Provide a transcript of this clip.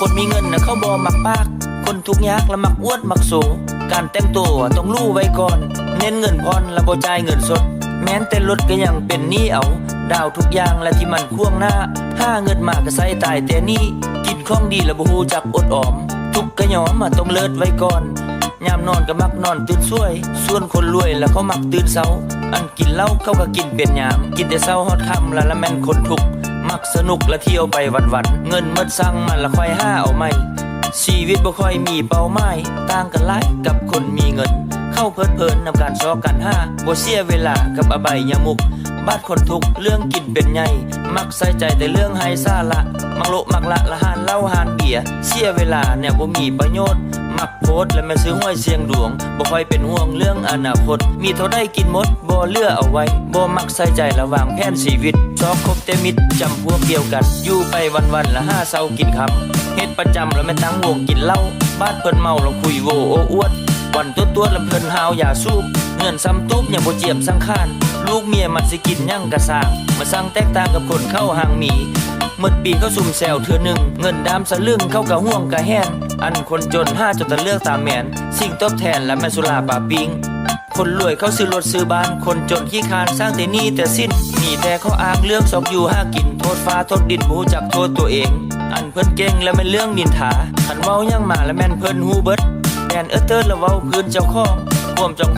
คนมีเงินนะเขาบ่มักปากคนทุกข์ยากละมักอวดมักโสการแต่งตัวต้องรู้ไว้ก่อนเน้นเงินพรและบ่จ่ายเงินสดแม้นแต่รถก็ยังเป็นหนี้เอาดาวทุกอย่างและที่มันควงหน้าหาเงินมาก็ใส่ตายแต่นี่กินของดีและบ่ฮู้จักอดออมทุกข์ก็ยอมมาต้องเลิศไว้ก่อนยามนอนก็มักนอนตื่นสวยส่วนคนรวยแล้วเขามักตื่นเช้าอันกินเหล้าเขาก็กินเป็นยามกินแต่เช้าฮอดค่ำละแม่นคนทุกข์มักสนุกและเที่ยวไปวันๆเงินหมดสั่งมันละค่อยหาเอาใหม่ชีวิตบ่ค่อยมีเป้าหมายต่างกันหลายกับคนมีเงินเข้าเพลิดเพลินนำการซอกันห้าบ่เสียเวลากับอบายยมุกบาดคนทุกเรื่องกินเป็นใหญ่มักใส่ใจแต่เรื่องไฮซาละมักโลมักละละหานเหล้าหานเบียร์เสียเวลาเนี่ยบ่มีประโยชน์มักโพสและแม่ซื้อห้วยเสียงดวงบ่ค่อยเป็นห่วงเรื่องอนาคตมีเท่าได้กินหมดบ่เหลือเอาไว้บ่มักใส่ใจระหว่างแผนชีวิตชอบคบแต่มิตรจำพวกเดียวกันอยู่ไปวันๆละหาเช้ากินค่ำเฮ็ดประจำแล้วแม่ตั้งวงกินเหล้าบ้านเพิ่นเมาแล้วคุยโวโอ้อวดวันตัวลำเพิ่นหาวอย่าสูบเงินซ้ำตุ๊บยังบ่เจียมสังขารลูกเมียมันสิกินยังกะสร้างมาสั่งแตกต่างกับคนเข้าห่างหมีหมดปีเขาซุ่มแซวเทื่อนึงเงินดามสลึงเข้ากับห่วงกะแห้นอันคนจน5จนตะเลือกตามแมนสิ่งตอบแทนและแม่สุราปาปิงคนรวยเขาซื้อรถซื้อบ้านคนจนขี้คานสร้างแต่หนี้แต่สิ้นมีแต่เขาอ้างเรื่องซอกอยู่หากินโทษฟ้าโทษดินบ่รู้จักโทษตัวเองอันเพิ่นเก่งและแม่นเรื่องนินทาคันเว้ายังมาและแม่นเพิ่นฮู้เบิดแม่นเติร์ดแล้วเว้าพื้นเจ้าของความจอง